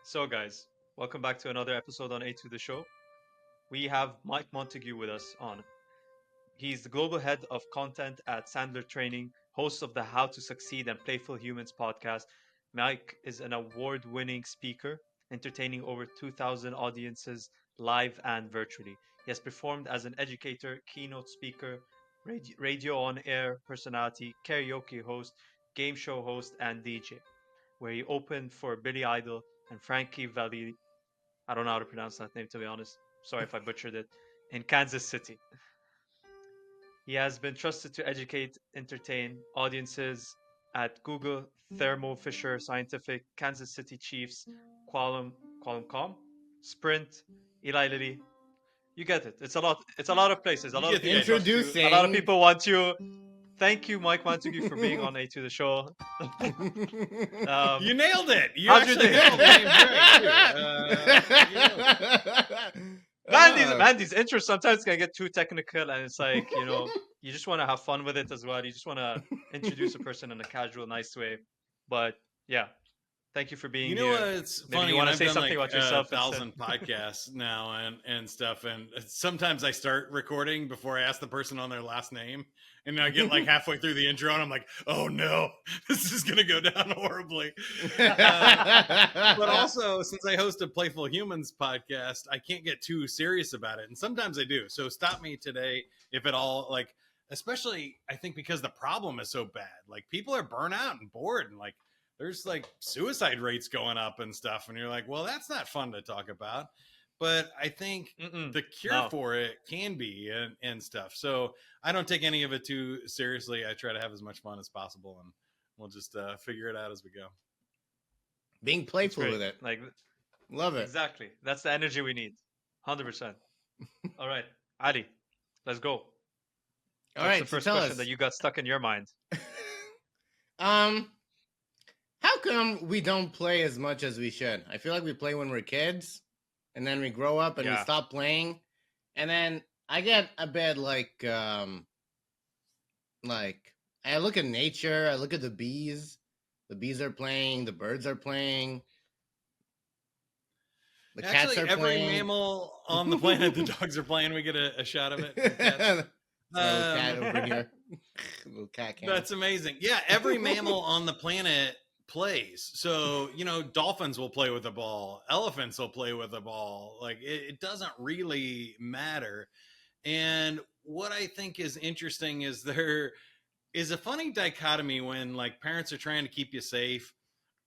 So, guys, welcome back to another episode on A to the Show. We have Mike Montague with us on. He's the global head of content at Sandler Training, host of the How to Succeed and Playful Humans podcast. Mike is an award winning speaker, entertaining over 2,000 audiences live and virtually. He has performed as an educator, keynote speaker, radio on air personality, karaoke host, game show host, and DJ, where he opened for Billy Idol and Frankie Valli. I don't know how to pronounce that name, to be honest. Sorry if I butchered it. In Kansas City. He has been trusted to educate, entertain audiences at Google, Thermo Fisher Scientific, Kansas City Chiefs, Qualcomm, Qualcomm, Sprint, Eli Lilly. You get it. It's a lot. It's a lot of places. A You lot of get the people idea. trust you. A lot of Introducing. people want you. Thank you, Mike Montague, for being on A to the show. You nailed it. You How's your actually day? nailed the name great, Man, these intros sometimes can get too technical, and it's like you just want to have fun with it as well. You just want to introduce a person in a casual, nice way. But yeah, thank you for being you know here. what's Maybe funny? you want to I've say done something like about yourself instead. 1,000 podcasts now and stuff, and sometimes I start recording before I ask the person on their last name, and I get like halfway through the intro, and I'm like, "Oh no, this is gonna go down horribly." But also, since I host a Playful Humans podcast, I can't get too serious about it, and sometimes I do. So stop me today if at all. Like, especially I think because the problem is so bad. Like, people are burnt out and bored, and like there's like suicide rates going up and stuff, and you're like, well, that's not fun to talk about. But I think the cure No. for it can be and stuff. So I don't take any of it too seriously. I try to have as much fun as possible, and we'll just figure it out as we go. Being It's playful great. with it. Like Love it. exactly. That's the energy we need. 100%. All right, Ali, let's go. All What's right, the first tell question us. that you got stuck in your mind? How come we don't play as much as we should? I feel like we play when we're kids, and then we grow up and we Yeah. stop playing, and then I get a bit like I look at nature, I look at the bees. The bees are playing, the birds are playing, the cats Actually, are every playing. mammal on the planet, the dogs are playing. We get a shot of it. The cats. Little cat over here. Little cat cam. That's amazing. Yeah, every mammal on the planet plays. So, dolphins will play with a ball, elephants will play with a ball. Like, it doesn't really matter. And what I think is interesting is there is a funny dichotomy when like parents are trying to keep you safe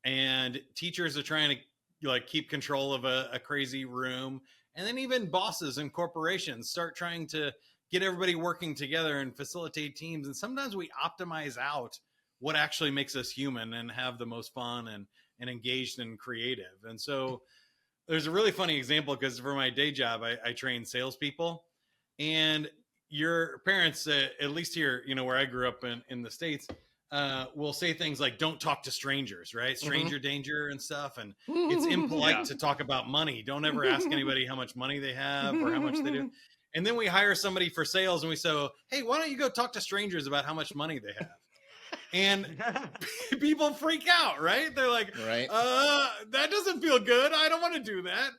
and teachers are trying to like keep control of a crazy room, and then even bosses and corporations start trying to get everybody working together and facilitate teams, and sometimes we optimize out what actually makes us human and have the most fun and engaged and creative. And so there's a really funny example because for my day job I train salespeople, and your parents, at least here, where I grew up in the States, will say things like, don't talk to strangers, right? Stranger danger and stuff. And it's impolite Yeah. to talk about money. Don't ever ask anybody how much money they have or how much they do. And then we hire somebody for sales and we say, hey, why don't you go talk to strangers about how much money they have? And people freak out, right? They're like, Right. that doesn't feel good. I don't want to do that.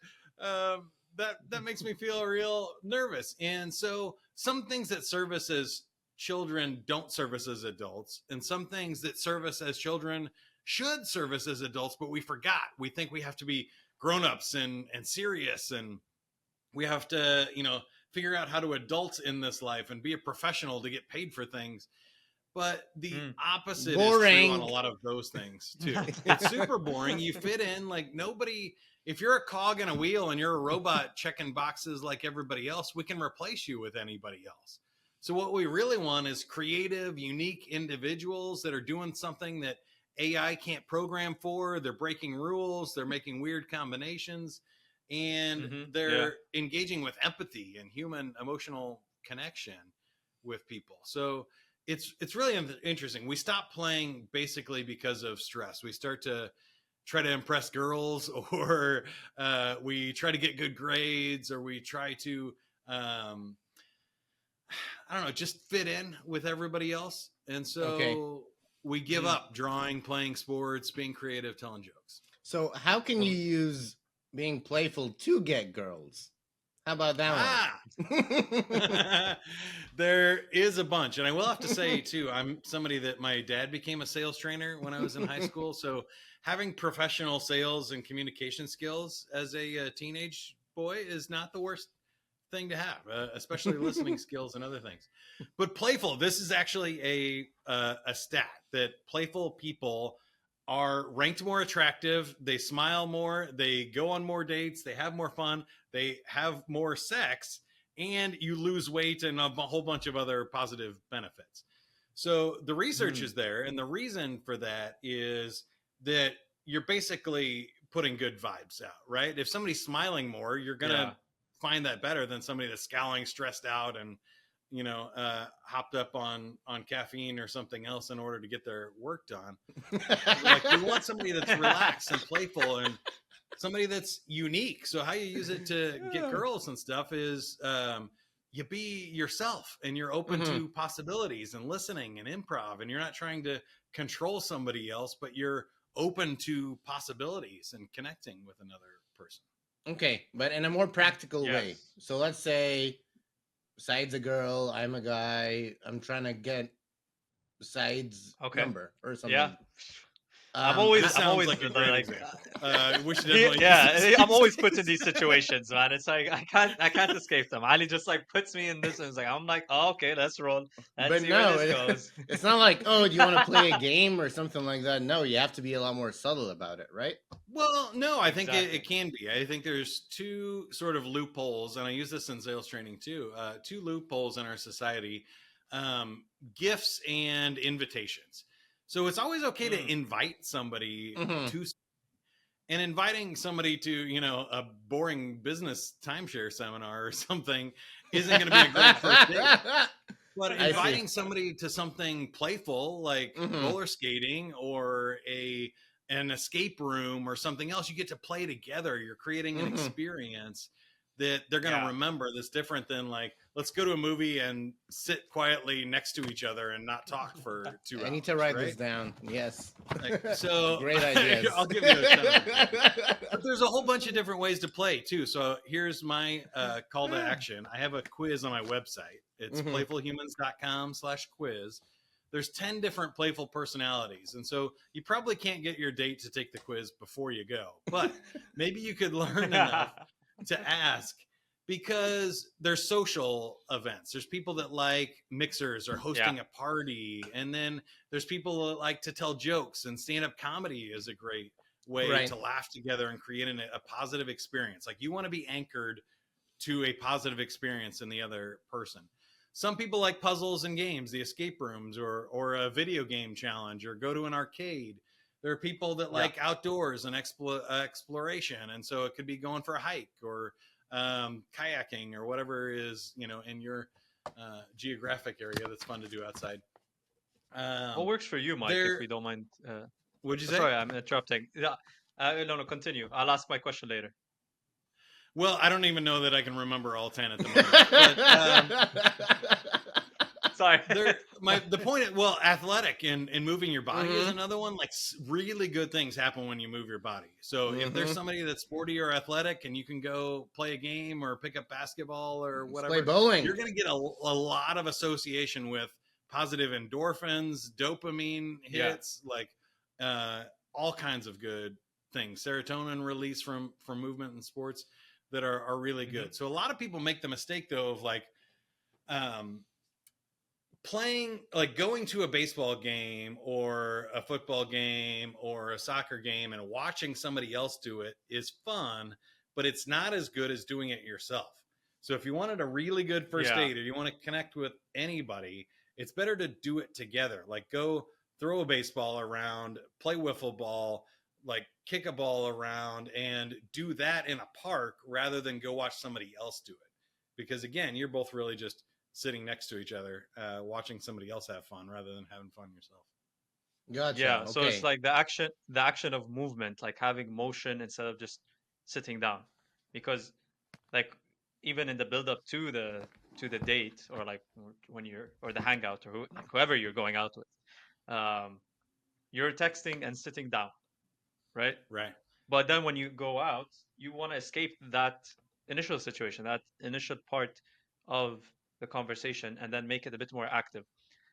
That makes me feel real nervous. And so some things that serve us as children don't serve us as adults, and some things that serve us as children should serve us as adults, but we forgot. We think we have to be grown-ups and serious, and we have to, figure out how to adult in this life and be a professional to get paid for things. But the opposite is true on a lot of those things too. It's super boring. You fit in like nobody. If you're a cog in a wheel and you're a robot checking boxes like everybody else, we can replace you with anybody else. So what we really want is creative, unique individuals that are doing something that AI can't program for. They're breaking rules. They're making weird combinations, and they're engaging with empathy and human emotional connection with people. So it's really interesting. We stop playing basically because of stress. We start to try to impress girls, or we try to get good grades, or we try to I don't know, just fit in with everybody else. And so we give up drawing, playing sports, being creative, telling jokes. So how can you use being playful to get girls? How about that one? There is a bunch. And I will have to say, too, I'm somebody that my dad became a sales trainer when I was in high school. So having professional sales and communication skills as a teenage boy is not the worst thing to have, especially listening skills and other things. But playful, this is actually a stat that playful people are ranked more attractive. They smile more. They go on more dates. They have more fun. They have more sex, and you lose weight and a whole bunch of other positive benefits. So the research is there, and the reason for that is that you're basically putting good vibes out, right? If somebody's smiling more, you're gonna find that better than somebody that's scowling, stressed out, and hopped up on caffeine or something else in order to get their work done. Like, you want somebody that's relaxed and playful and somebody that's unique. So how you use it to get girls and stuff is you be yourself, and you're open to possibilities and listening and improv, and you're not trying to control somebody else, but you're open to possibilities and connecting with another person. Okay, but in a more practical way. So let's say Side's a girl, I'm a guy, I'm trying to get Side's number or something. Yeah. I'm always like a great example. I'm always put in these situations, man. It's like I can't escape them. Ali just like puts me in this, and it's like I'm like, oh, okay, let's roll. Let's see where this goes. It's not like, oh, do you want to play a game or something like that? No, you have to be a lot more subtle about it, right? Well, no, I think it can be. I think there's two sort of loopholes, and I use this in sales training too. Two loopholes in our society: gifts and invitations. So it's always okay to invite somebody to, and inviting somebody to, a boring business timeshare seminar or something isn't going to be a great first date. But inviting somebody to something playful like roller skating or an escape room or something else, you get to play together. You're creating an experience that they're going to remember, that's different than like, let's go to a movie and sit quietly next to each other and not talk for 2 hours. I need to write this down. Yes. So great ideas. I'll give you a shout. But there's a whole bunch of different ways to play too. So here's my call to action. I have a quiz on my website. It's playfulhumans.com/quiz. There's 10 different playful personalities. And so you probably can't get your date to take the quiz before you go, but maybe you could learn enough to ask, because there's social events. There's people that like mixers or hosting a party. And then there's people that like to tell jokes, and stand-up comedy is a great way to laugh together and create a positive experience. Like, you want to be anchored to a positive experience in the other person. Some people like puzzles and games, the escape rooms, or a video game challenge, or go to an arcade. There are people that like outdoors and exploration. And so it could be going for a hike or kayaking or whatever is, in your geographic area that's fun to do outside. What works for you, Mike, if we don't mind? What'd you say? Sorry, I'm interrupting. No, continue. I'll ask my question later. Well, I don't even know that I can remember all 10 at the moment. But, sorry. The point, athletic and moving your body is another one. Like, really good things happen when you move your body. So if there's somebody that's sporty or athletic, and you can go play a game or pick up basketball or whatever, play bowling, you're going to get a lot of association with positive endorphins, dopamine hits, like all kinds of good things. Serotonin release from movement and sports that are really good. So a lot of people make the mistake though of like playing, like going to a baseball game or a football game or a soccer game and watching somebody else do it is fun, but it's not as good as doing it yourself. So if you wanted a really good first date, or you want to connect with anybody, it's better to do it together. Like, go throw a baseball around, play wiffle ball, like kick a ball around, and do that in a park rather than go watch somebody else do it. Because again, you're both really just sitting next to each other, watching somebody else have fun rather than having fun yourself. Gotcha. Yeah. So it's like the action of movement, like having motion instead of just sitting down. Because like, even in the build up to the date, or like when you're, or the hangout, or whoever you're going out with, you're texting and sitting down. Right. But then when you go out, you want to escape that initial situation, that initial part of the conversation, and then make it a bit more active.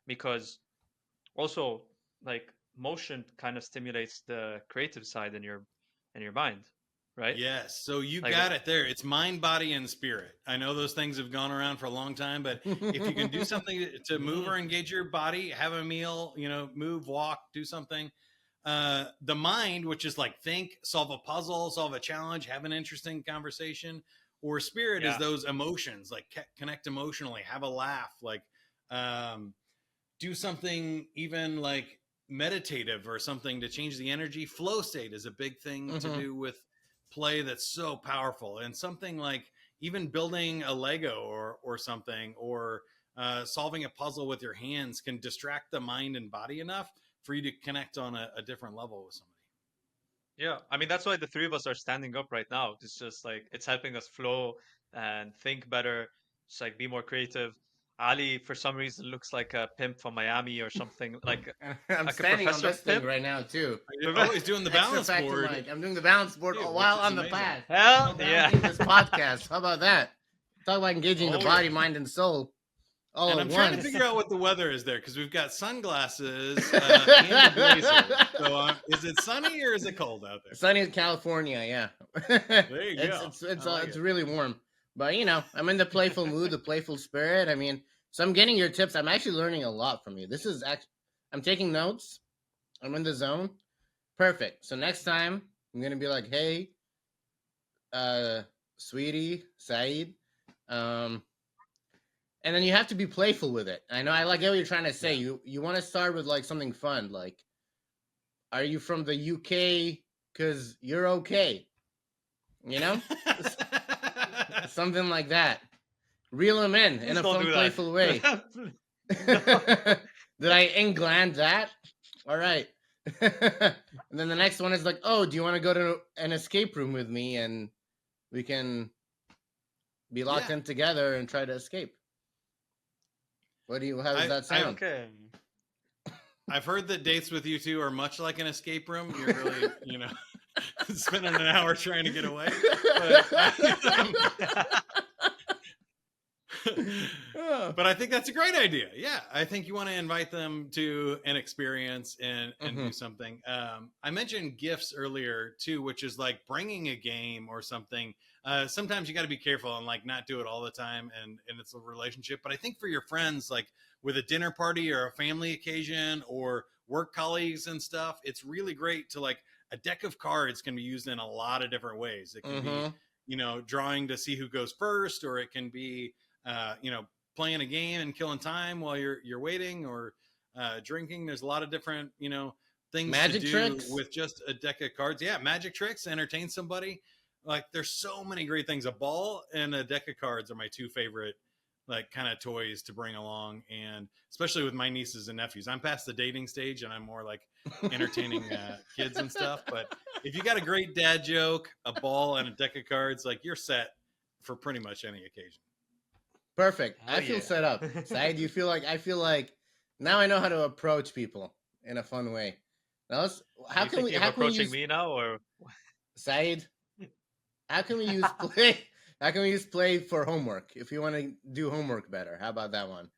Because also, like, motion kind of stimulates the creative side in your mind, right? Yes. So you Like, got it there. It's mind, body, and spirit. I know those things have gone around for a long time, but if you can do something to move or engage your body, have a meal, move, walk, do something. The mind, which is like think, solve a puzzle, solve a challenge, have an interesting conversation, or spirit is yeah, those emotions, like connect emotionally, have a laugh, like do something even like meditative or something to change the energy. Flow state is a big thing to do with play that's so powerful, and something like even building a Lego or something, or solving a puzzle with your hands can distract the mind and body enough for you to connect on a different level with somebody. yeah. I mean, that's why the three of us are standing up right now. It's just like it's helping us flow and think better, just like be more creative. Ali, for some reason, looks like a pimp from Miami or something, I'm like a standing on professor this thing pimp. right now too. Oh, he's doing the Extra balance fact board. Mike, I'm doing the balance board Dude, while which is on the amazing. pad. Hell yeah! Balancing this podcast. How about that? Talk about engaging the body, mind, and soul all And at I'm trying to once. figure out what the weather is there, because we've got sunglasses and a blazer. So is it sunny or is it cold out there? Sunny in California, yeah. There you go. It's really warm. But I'm in the playful mood, the playful spirit. I mean, so I'm getting your tips. I'm actually learning a lot from you. This is actually, I'm taking notes. I'm in the zone. Perfect. So next time I'm gonna be like, hey, sweetie, Saeed, and then you have to be playful with it. I know I get what you're trying to say. Yeah. You want to start with like something fun, like, are you from the UK? Because you're okay. Something like that. Reel them in a fun, playful way. Did I England that? All right. And then the next one is like, oh, do you want to go to an escape room with me and we can be locked in together and try to escape? How does that sound? Okay. I've heard that dates with you two are much like an escape room. You're really, spending an hour trying to get away. But I think that's a great idea. Yeah, I think you want to invite them to an experience and do something. I mentioned gifts earlier too, which is like bringing a game or something. Sometimes you got to be careful and like not do it all the time, and it's a relationship. But I think for your friends, like with a dinner party or a family occasion or work colleagues and stuff, it's really great to like a deck of cards can be used in a lot of different ways. It can be, drawing to see who goes first, or it can be, playing a game and killing time while you're waiting, or drinking. There's a lot of different, things magic to do tricks with just a deck of cards. Yeah, magic tricks, entertain somebody. Like there's so many great things. A ball and a deck of cards are my two favorite like kind of toys to bring along, and especially with my nieces and nephews. I'm past the dating stage and I'm more like entertaining kids and stuff. But if you got a great dad joke, a ball, and a deck of cards, like you're set for pretty much any occasion. Perfect. I feel set up. Saeed, I feel like now I know how to approach people in a fun way. Now how can we approaching me now, or Saeed? How can we use play? How can we use play for homework? If you want to do homework better, how about that one?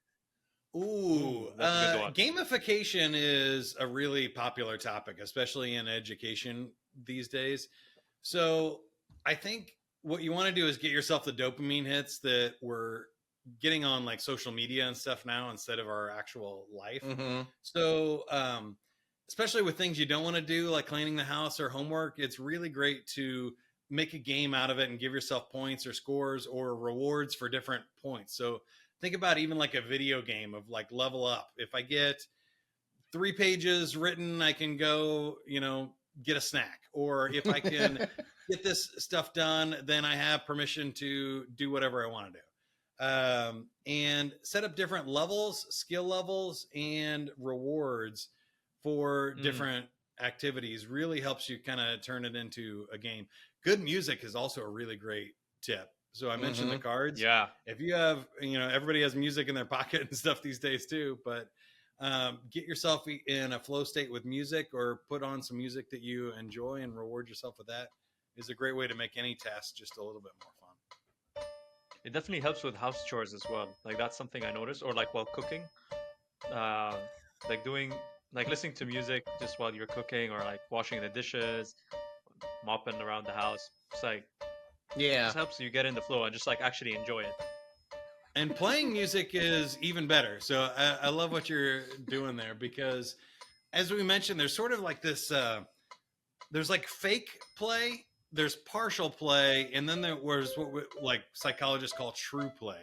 Ooh, that's a good one. Gamification is a really popular topic, especially in education these days. So I think what you want to do is get yourself the dopamine hits that we're getting on like social media and stuff now instead of our actual life. So especially with things you don't want to do, like cleaning the house or homework, it's really great to make a game out of it and give yourself points or scores or rewards for different points. So think about even like a video game of like level up. If I get 3 pages written, I can go, get a snack. Or if I can get this stuff done, then I have permission to do whatever I want to do. And set up different levels, skill levels, and rewards for different activities really helps you kind of turn it into a game. Good music is also a really great tip. So I mentioned the cards. Yeah. If you have, everybody has music in their pocket and stuff these days too, but get yourself in a flow state with music, or put on some music that you enjoy and reward yourself with that, is a great way to make any task just a little bit more fun. It definitely helps with house chores as well. Like that's something I noticed, or like while cooking, uh, like doing like listening to music just while you're cooking, or like washing the dishes, mopping around the house. It's like Yeah. just helps you get in the flow and just like actually enjoy it. And playing music is even better. So I love what you're doing there, because as we mentioned, there's sort of like this, there's like fake play, there's partial play, and then there was what like psychologists call true play.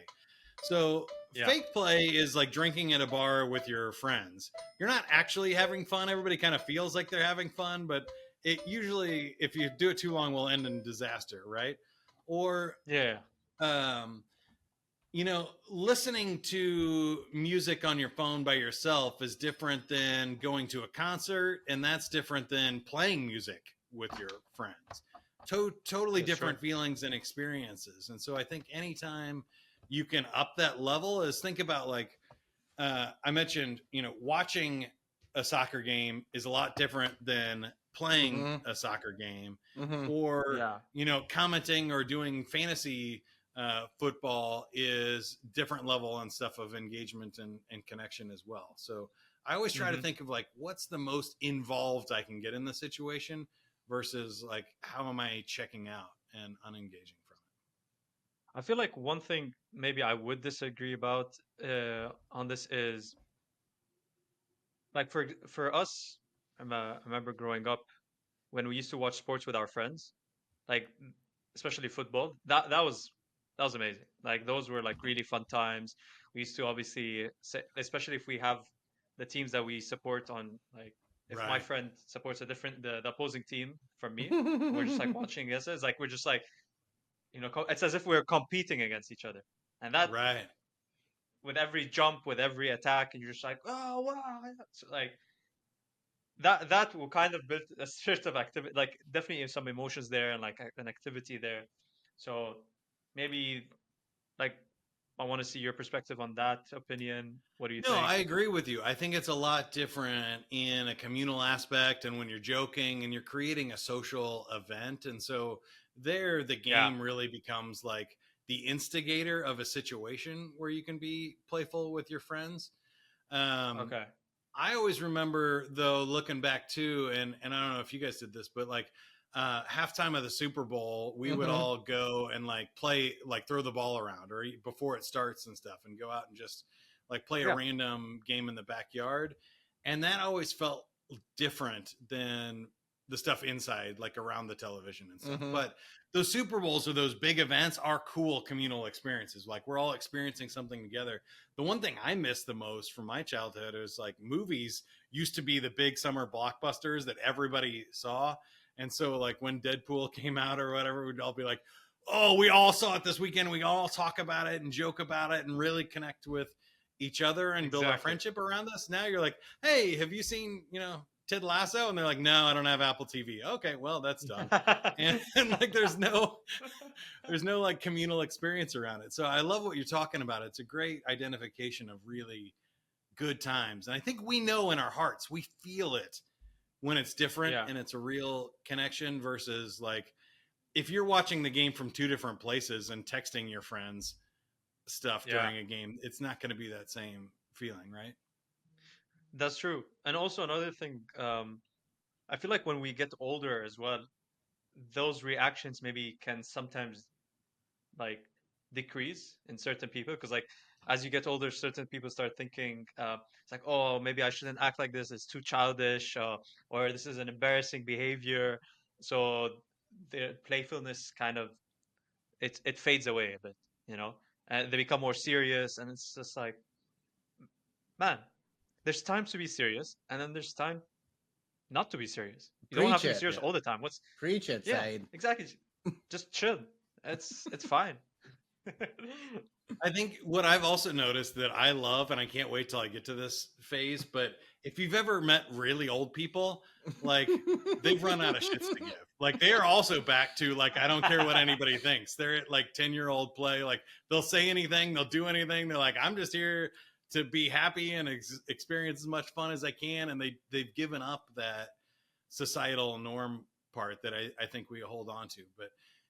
So fake play is like drinking at a bar with your friends. You're not actually having fun. Everybody kind of feels like they're having fun, but it usually, if you do it too long, will end in disaster, right? Or listening to music on your phone by yourself is different than going to a concert, and that's different than playing music with your friends. Totally different feelings and experiences. And so I think anytime you can up that level, is think about like, I mentioned, watching a soccer game is a lot different than playing a soccer game, or, commenting or doing fantasy football is different level and stuff of engagement and connection as well. So I always try to think of like, what's the most involved I can get in the situation versus like, how am I checking out and unengaging from it? I feel like one thing maybe I would disagree about on this is like for us, I remember growing up when we used to watch sports with our friends, like especially football. That was amazing. Like those were like really fun times. We used to obviously, especially if we have the teams that we support on, like if my friend supports the opposing team from me, we're just like watching this. It's like we're just like, it's as if we're competing against each other, and that with every jump, with every attack, and you're just like, oh wow, so like that will kind of build a sort of activity, like definitely some emotions there and like an activity there. So maybe like I want to see your perspective on that opinion. What do you think? No, I agree with you. I think it's a lot different in a communal aspect, and when you're joking and you're creating a social event. And so there, the game really becomes like the instigator of a situation where you can be playful with your friends. Okay. I always remember though, looking back too, and I don't know if you guys did this, but like halftime of the Super Bowl, we would all go and like play, like throw the ball around, or before it starts and stuff, and go out and just like play a random game in the backyard. And that always felt different than the stuff inside, like around the television and stuff. But those Super Bowls or those big events are cool communal experiences. Like we're all experiencing something together. The one thing I miss the most from my childhood is like movies used to be the big summer blockbusters that everybody saw. And so like when Deadpool came out or whatever, we'd all be like, oh, we all saw it this weekend. We all talk about it and joke about it and really connect with each other and build our friendship around us. Now you're like, hey, have you seen, Ted Lasso? And they're like, no, I don't have Apple TV. Okay, well, that's done. and like there's no like communal experience around it. So I love what you're talking about. It's a great identification of really good times. And I think we know in our hearts, we feel it when it's different and it's a real connection, versus like if you're watching the game from two different places and texting your friends stuff during a game, it's not going to be that same feeling, right? That's true. And also another thing, I feel like when we get older as well, those reactions maybe can sometimes like decrease in certain people, because like as you get older, certain people start thinking it's like, oh, maybe I shouldn't act like this, it's too childish, or this is an embarrassing behavior. So the playfulness kind of it fades away a bit, and they become more serious, and it's just like, man, there's time to be serious, and then there's time not to be serious. You don't have to be serious all the time. Preach it, Said. Exactly. Just chill. It's fine. I think what I've also noticed that I love, and I can't wait till I get to this phase, but if you've ever met really old people, like they've run out of shits to give. Like they are also back to like, I don't care what anybody thinks. They're at like 10-year-old play. Like they'll say anything, they'll do anything. They're like, I'm just here to be happy and experience as much fun as I can. And they've given up that societal norm part that I think we hold on to. But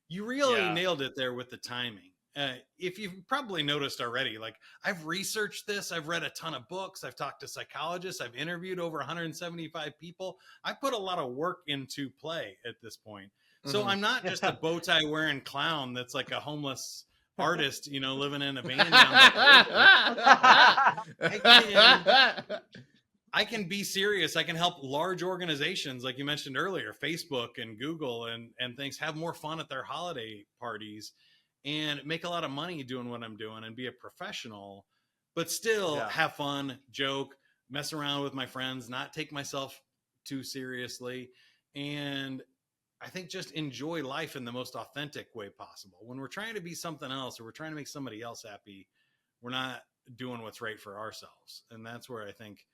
you really nailed it there with the timing. If you've probably noticed already, like I've researched this, I've read a ton of books, I've talked to psychologists, I've interviewed over 175 people. I put a lot of work into play at this point. So I'm not just a bow tie wearing clown that's like a homeless artist, living in a van down I can be serious. I can help large organizations, like you mentioned earlier, Facebook and Google and things, have more fun at their holiday parties and make a lot of money doing what I'm doing and be a professional, but still have fun, joke, mess around with my friends, not take myself too seriously. And I think just enjoy life in the most authentic way possible. When we're trying to be something else or we're trying to make somebody else happy, we're not doing what's right for ourselves. And that's where I think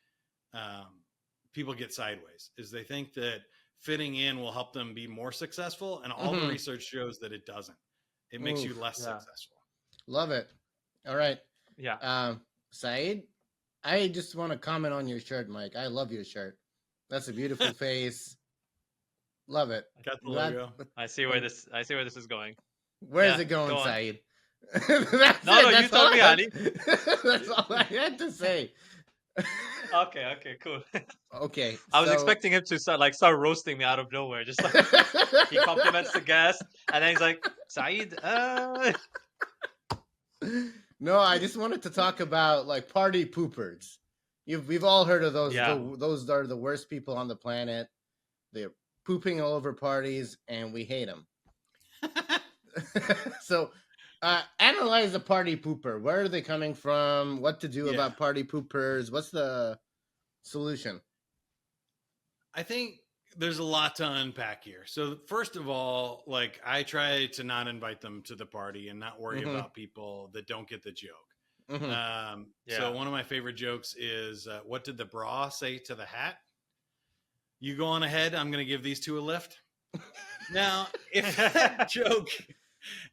people get sideways, is they think that fitting in will help them be more successful. And all the research shows that it doesn't. It makes you less successful. Love it. All right. Yeah. Saeed, I just want to comment on your shirt, Mike. I love your shirt. That's a beautiful face. Love it. Got the logo. I see where this is going. Where is it going, go Saeed? No, you told me, Annie. That's all I had to say. Okay, cool. Okay. I was expecting him to start roasting me out of nowhere. Just like he compliments the guest, and then he's like, Saeed, No, I just wanted to talk about like party poopers. We've all heard of those. Yeah. Those are the worst people on the planet. They're pooping all over parties, and we hate them. So, analyze a party pooper. Where are they coming from? What to do about party poopers? What's the solution? I think there's a lot to unpack here. So first of all, like I try to not invite them to the party and not worry about people that don't get the joke. So one of my favorite jokes is, what did the bra say to the hat? You go on ahead. I'm going to give these two a lift. Now, if that joke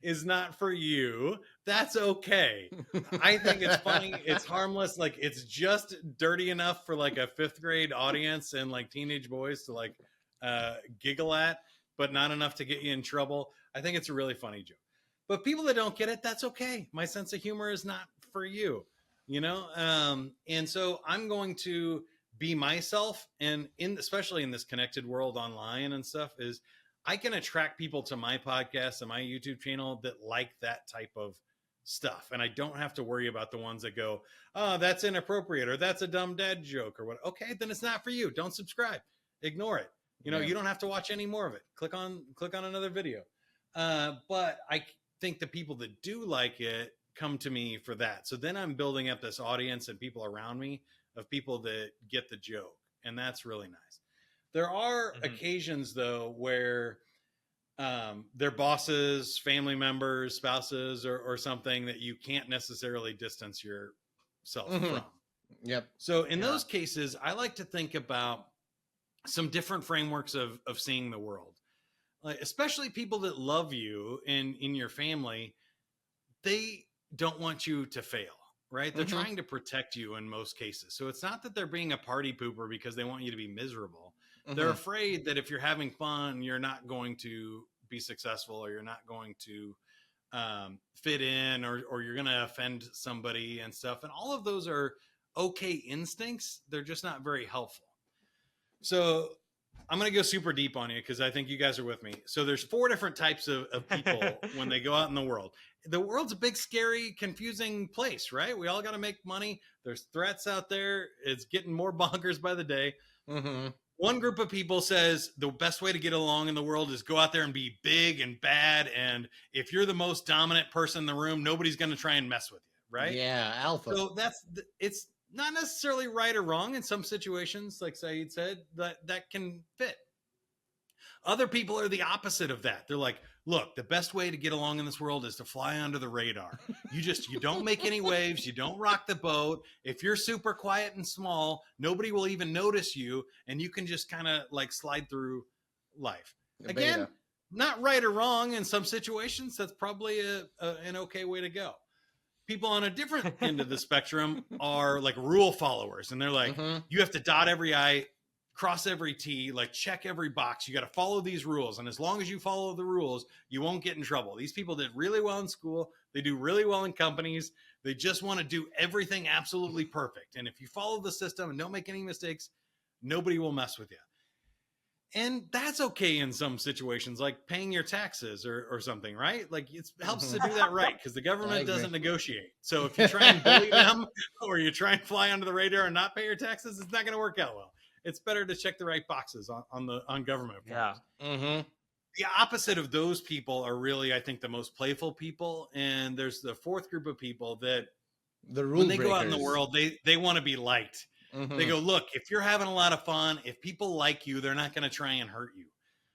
is not for you, that's okay. I think it's funny. It's harmless. Like it's just dirty enough for like a 5th grade audience and like teenage boys to like giggle at, but not enough to get you in trouble. I think it's a really funny joke. But people that don't get it, that's okay. My sense of humor is not for you, and so I'm going to be myself, and especially in this connected world online and stuff, is I can attract people to my podcast and my YouTube channel that like that type of stuff. And I don't have to worry about the ones that go, oh, that's inappropriate, or that's a dumb dad joke, or what. Okay, then it's not for you. Don't subscribe. Ignore it. You don't have to watch any more of it. Click on another video. But I think the people that do like it come to me for that. So then I'm building up this audience and people around me of people that get the joke. And that's really nice. There are occasions, though, where their bosses, family members, spouses, or something that you can't necessarily distance yourself from. Yep. So in those cases, I like to think about some different frameworks of seeing the world. Like, especially people that love you in your family, they don't want you to fail. Right? They're trying to protect you in most cases. So it's not that they're being a party pooper because they want you to be miserable. They're afraid that if you're having fun, you're not going to be successful, or you're not going to fit in, or you're going to offend somebody and stuff. And all of those are okay instincts. They're just not very helpful. So I'm going to go super deep on you because I think you guys are with me. So there's 4 different types of people when they go out in the world. The world's a big, scary, confusing place, right? We all got to make money. There's threats out there. It's getting more bonkers by the day. One group of people says the best way to get along in the world is go out there and be big and bad. And if you're the most dominant person in the room, nobody's going to try and mess with you, right? Yeah, alpha. So it's not necessarily right or wrong in some situations, like Saeed said, that can fit. Other people are the opposite of that. They're like, look, the best way to get along in this world is to fly under the radar. You don't make any waves. You don't rock the boat. If you're super quiet and small, nobody will even notice you. And you can just kind of like slide through life. Again, not right or wrong in some situations. That's probably an okay way to go. People on a different end of the spectrum are like rule followers, and they're like, you have to dot every I, cross every T, like check every box. You got to follow these rules. And as long as you follow the rules, you won't get in trouble. These people did really well in school. They do really well in companies. They just want to do everything absolutely perfect. And if you follow the system and don't make any mistakes, nobody will mess with you. And that's okay in some situations, like paying your taxes or something, right? Like it helps to do that right, because the government doesn't negotiate. So if you try and bully them, or you try and fly under the radar and not pay your taxes, it's not going to work out well. It's better to check the right boxes on government forms. Yeah. The opposite of those people are really, I think, the most playful people. And there's the fourth group of people that when they go out in the world, they want to be liked. They go, look, if you're having a lot of fun, if people like you, they're not going to try and hurt you.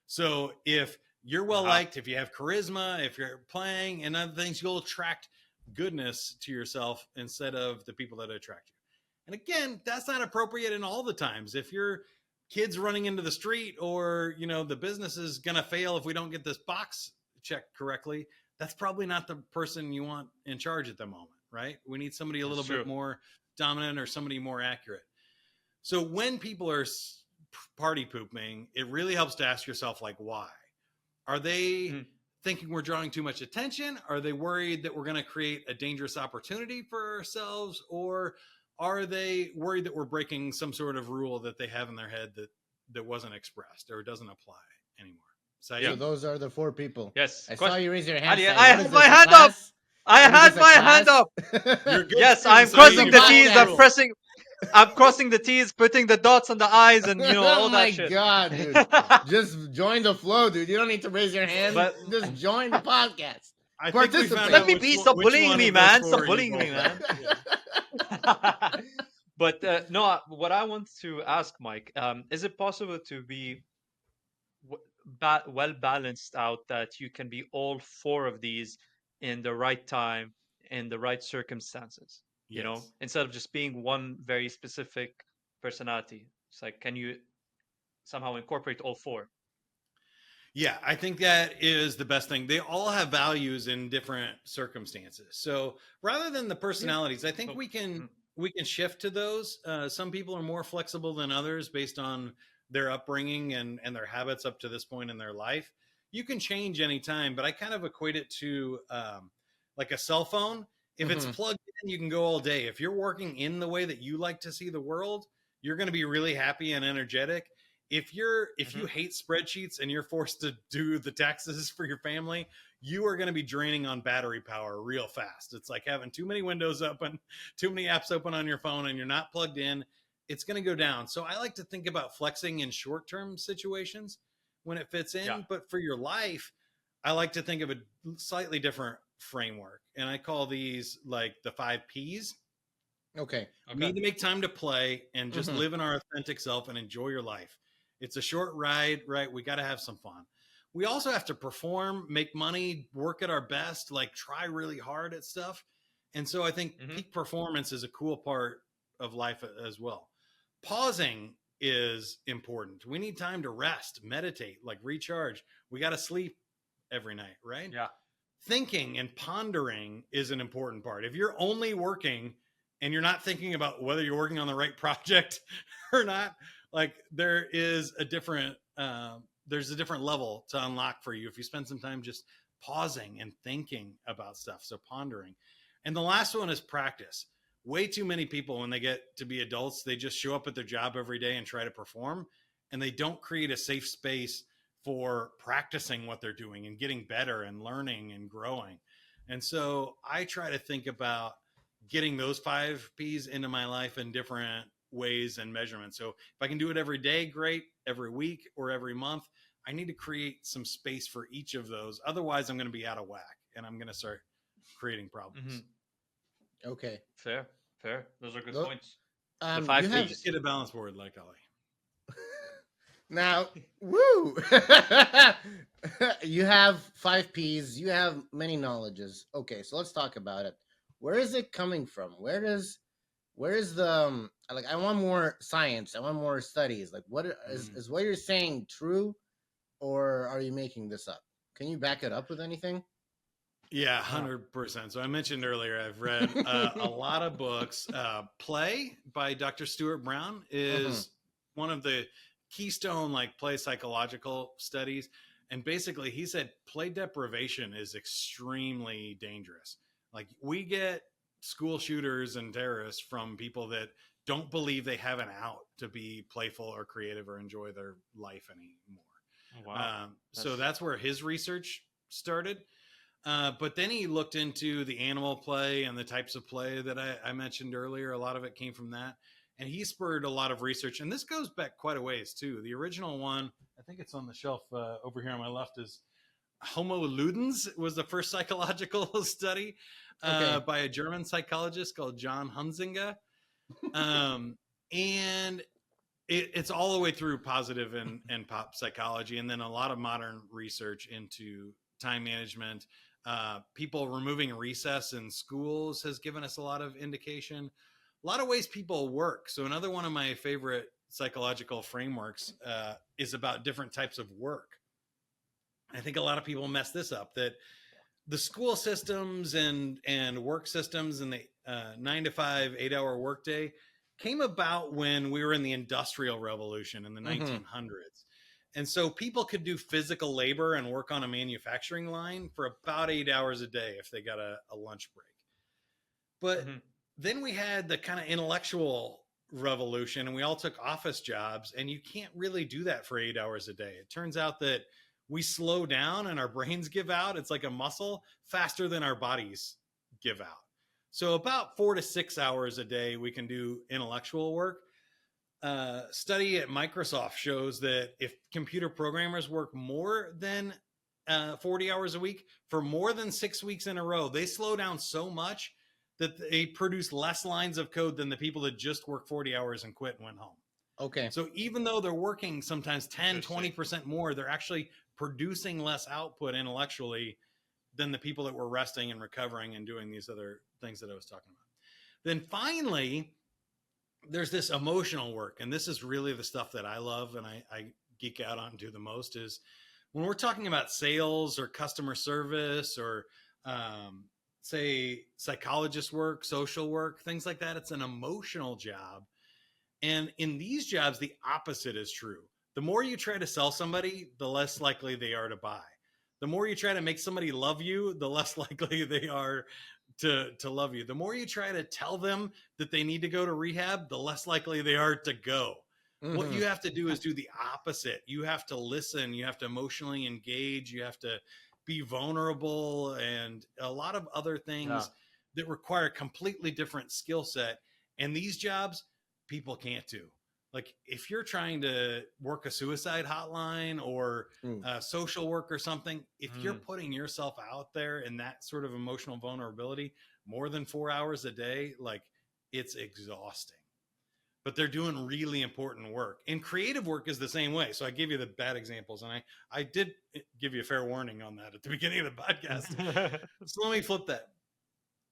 So if you're well liked, if you have charisma, if you're playing and other things, you'll attract goodness to yourself instead of the people that attract you. And again, that's not appropriate in all the times. If your kid's running into the street, or, you know, the business is going to fail if we don't get this box checked correctly, that's probably not the person you want in charge at the moment, right? We need somebody a little bit more dominant or somebody more accurate. So when people are party pooping, it really helps to ask yourself, like, why? Are they thinking we're drawing too much attention? Are they worried that we're going to create a dangerous opportunity for ourselves? Or are they worried that we're breaking some sort of rule that they have in their head that wasn't expressed or doesn't apply anymore? So those are the four people. Yes. I saw you raise your hand. I had my hand up. I had my hand up. Yes, I'm crossing the T's. I'm crossing the T's, putting the dots on the I's, and all that shit. Oh my god, dude! Just join the flow, dude. You don't need to raise your hand. Just join the podcast. Participate. Let me be. Stop bullying me, man. Stop bullying me, man. But no, what I want to ask, Mike, is it possible to be well balanced out, that you can be all four of these in the right time, in the right circumstances? You know, instead of just being one very specific personality. It's like, can you somehow incorporate all four? Yeah, I think that is the best thing. They all have values in different circumstances. So rather than the personalities, I think we can shift to those. Some people are more flexible than others based on their upbringing and their habits up to this point in their life. You can change anytime, but I kind of equate it to like a cell phone. If it's plugged in, you can go all day. If you're working in the way that you like to see the world, you're going to be really happy and energetic. If you hate spreadsheets and you're forced to do the taxes for your family, you are going to be draining on battery power real fast. It's like having too many windows open, too many apps open on your phone, and you're not plugged in. It's going to go down. So I like to think about flexing in short-term situations when it fits in. Yeah. But for your life, I like to think of a slightly different framework. And I call these like the 5 Ps. Okay. You need to make time to play and just live in our authentic self and enjoy your life. It's a short ride, right? We got to have some fun. We also have to perform, make money, work at our best, like try really hard at stuff. And so I think peak performance is a cool part of life as well. Pausing is important. We need time to rest, meditate, like recharge. We got to sleep every night, right? Yeah. Thinking and pondering is an important part. If you're only working and you're not thinking about whether you're working on the right project or not, like there is a different, there's a different level to unlock for you if you spend some time just pausing and thinking about stuff. So pondering. And the last one is practice. Way too many people, when they get to be adults, they just show up at their job every day and try to perform, and they don't create a safe space for practicing what they're doing and getting better and learning and growing. And so I try to think about getting those 5 Ps into my life in different ways and measurements. So if I can do it every day, great. Every week or every month, I need to create some space for each of those. Otherwise, I'm going to be out of whack and I'm going to start creating problems. Okay. Fair. Those are good points. The 5 Ps. Just get a balance board like Ollie. Now, woo! You have 5 Ps. You have many knowledges. Okay, so let's talk about it. Where is it coming from? Where is the like? I want more science. I want more studies. Like, what is what you're saying true, or are you making this up? Can you back it up with anything? Yeah, 100%. So I mentioned earlier, I've read a lot of books. Play by Dr. Stuart Brown is one of the keystone like play psychological studies. And basically he said play deprivation is extremely dangerous. Like we get school shooters and terrorists from people that don't believe they have an out to be playful or creative or enjoy their life anymore. Wow. So that's where his research started. But then he looked into the animal play and the types of play that I mentioned earlier. A lot of it came from that. And he spurred a lot of research. And this goes back quite a ways, too. The original one, I think it's on the shelf over here on my left, is Homo Ludens was the first psychological study by a German psychologist called John Hunzinger. And it's all the way through positive and pop psychology. And then a lot of modern research into time management. People removing recess in schools has given us a lot of indication. A lot of ways people work. So another one of my favorite psychological frameworks is about different types of work. I think a lot of people mess this up, that the school systems and work systems and the 9 to 5, 8-hour workday came about when we were in the Industrial Revolution in the 1900s. And so people could do physical labor and work on a manufacturing line for about 8 hours a day if they got a lunch break. But then we had the kind of intellectual revolution and we all took office jobs, and you can't really do that for 8 hours a day. It turns out that we slow down and our brains give out. It's like a muscle faster than our bodies give out. So about 4 to 6 hours a day, we can do intellectual work. Study at Microsoft shows that if computer programmers work more than 40 hours a week for more than 6 weeks in a row, they slow down so much that they produce less lines of code than the people that just work 40 hours and quit and went home. Okay. So even though they're working sometimes 10, 20% more, they're actually producing less output intellectually than the people that were resting and recovering and doing these other things that I was talking about. Then finally, there's this emotional work. And this is really the stuff that I love and I geek out on to the most, is when we're talking about sales or customer service or say psychologist work, social work, things like that. It's an emotional job. And in these jobs, the opposite is true. The more you try to sell somebody, the less likely they are to buy. The more you try to make somebody love you, the less likely they are to love you. The more you try to tell them that they need to go to rehab, the less likely they are to go. What you have to do is do the opposite. You have to listen. You have to emotionally engage. You have to be vulnerable and a lot of other things that require a completely different skill set. And these jobs, people can't do. Like if you're trying to work a suicide hotline or social work or something, if you're putting yourself out there in that sort of emotional vulnerability more than 4 hours a day, like it's exhausting. But they're doing really important work. And creative work is the same way. So I gave you the bad examples, and I did give you a fair warning on that at the beginning of the podcast. So let me flip that.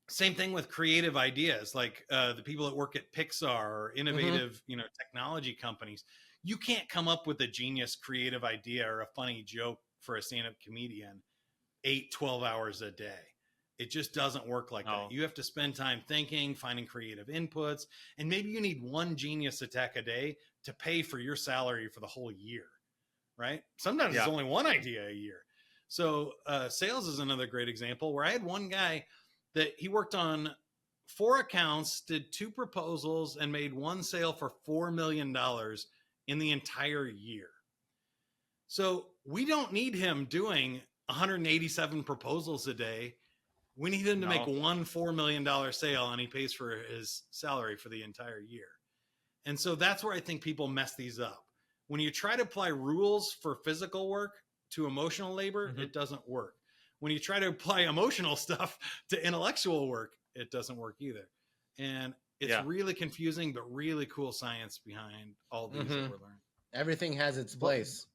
Same thing with creative ideas, like the people that work at Pixar or innovative, technology companies. You can't come up with a genius creative idea or a funny joke for a stand-up comedian 8-12 hours a day. It just doesn't work like that. You have to spend time thinking, finding creative inputs, and maybe you need one genius attack a day to pay for your salary for the whole year, right? Sometimes it's only one idea a year. So sales is another great example where I had one guy that he worked on 4 accounts, did 2 proposals, and made 1 sale for $4 million in the entire year. So we don't need him doing 187 proposals a day. We need him to make one $4 million sale, and he pays for his salary for the entire year. And so that's where I think people mess these up. When you try to apply rules for physical work to emotional labor, it doesn't work. When you try to apply emotional stuff to intellectual work, it doesn't work either. And it's really confusing, but really cool science behind all these that we're learning. Everything has its place.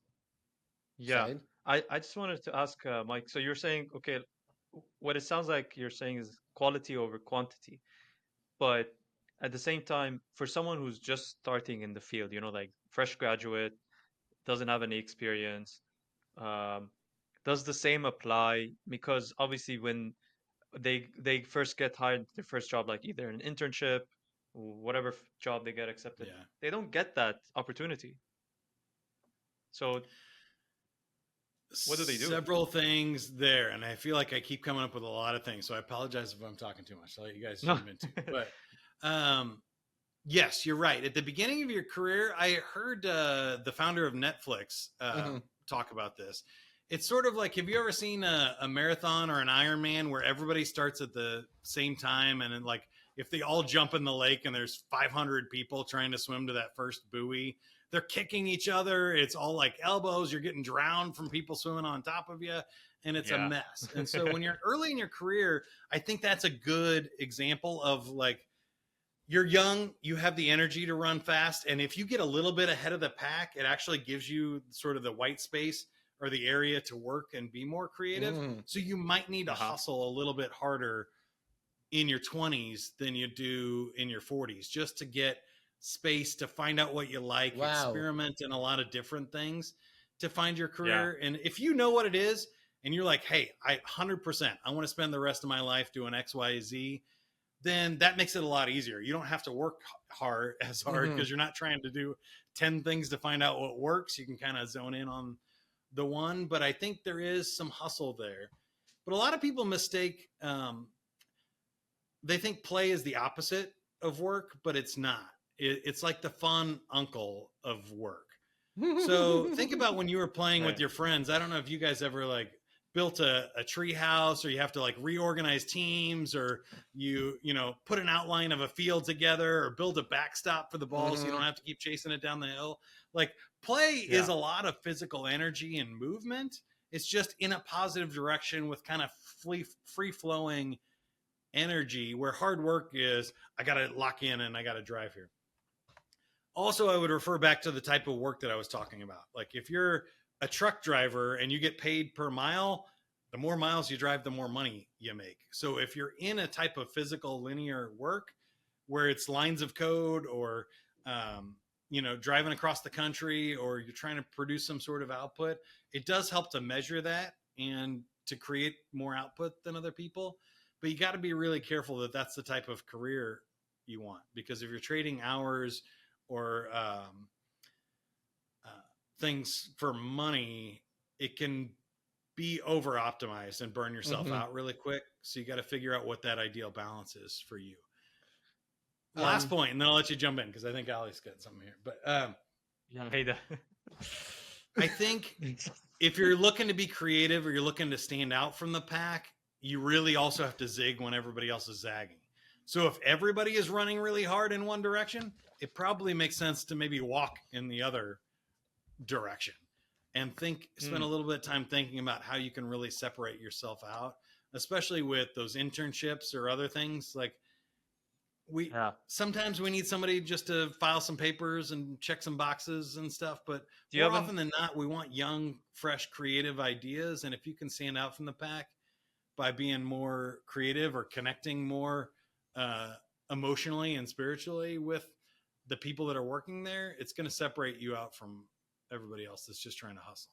Yeah. I just wanted to ask Mike, so you're saying, okay, what it sounds like you're saying is quality over quantity. But at the same time, for someone who's just starting in the field, like fresh graduate, doesn't have any experience, does the same apply? Because obviously when they first get hired, their first job, like either an internship, whatever job they get accepted, Yeah. they don't get that opportunity. So what do they do? Several things there, and I feel like I keep coming up with a lot of things, so I apologize if I'm talking too much. I'll let you guys No. jump into it. But yes, you're right. At the beginning of your career, I heard the founder of Netflix talk about this. It's sort of like, have you ever seen a marathon or an Ironman where everybody starts at the same time, and then, like, if they all jump in the lake and there's 500 people trying to swim to that first buoy, they're kicking each other. It's all like elbows. You're getting drowned from people swimming on top of you, and it's a mess. And so when you're early in your career, I think that's a good example of, like, you're young, you have the energy to run fast, and if you get a little bit ahead of the pack, it actually gives you sort of the white space or the area to work and be more creative. So you might need to hustle a little bit harder in your 20s than you do in your 40s, just to get space to find out what you like, experiment in a lot of different things to find your career. And if you know what it is and you're like, hey, I 100%, I want to spend the rest of my life doing X, Y, Z, then that makes it a lot easier. You don't have to work hard because you're not trying to do 10 things to find out what works. You can kind of zone in on the one, but I think there is some hustle there. But a lot of people mistake, they think play is the opposite of work, but it's not. It's like the fun uncle of work. So think about when you were playing with your friends. I don't know if you guys ever, like, built a tree house, or you have to, like, reorganize teams, or you put an outline of a field together, or build a backstop for the ball so you don't have to keep chasing it down the hill. Like, play is a lot of physical energy and movement. It's just in a positive direction with kind of free flowing energy, where hard work is, I got to lock in and I got to drive here. Also, I would refer back to the type of work that I was talking about. Like, if you're a truck driver and you get paid per mile, the more miles you drive, the more money you make. So if you're in a type of physical linear work where it's lines of code, or driving across the country, or you're trying to produce some sort of output, it does help to measure that and to create more output than other people. But you got to be really careful that that's the type of career you want, because if you're trading hours or things for money, it can be over optimized and burn yourself out really quick. So you got to figure out what that ideal balance is for you. Last point, and then I'll let you jump in, because I think Ali's got something here. But I think if you're looking to be creative, or you're looking to stand out from the pack, you really also have to zig when everybody else is zagging. So if everybody is running really hard in one direction, it probably makes sense to maybe walk in the other direction, and spend a little bit of time thinking about how you can really separate yourself out, especially with those internships or other things. Like, sometimes we need somebody just to file some papers and check some boxes and stuff, but more often than not, we want young, fresh, creative ideas. And if you can stand out from the pack by being more creative, or connecting more emotionally and spiritually with the people that are working there, it's going to separate you out from everybody else that's just trying to hustle.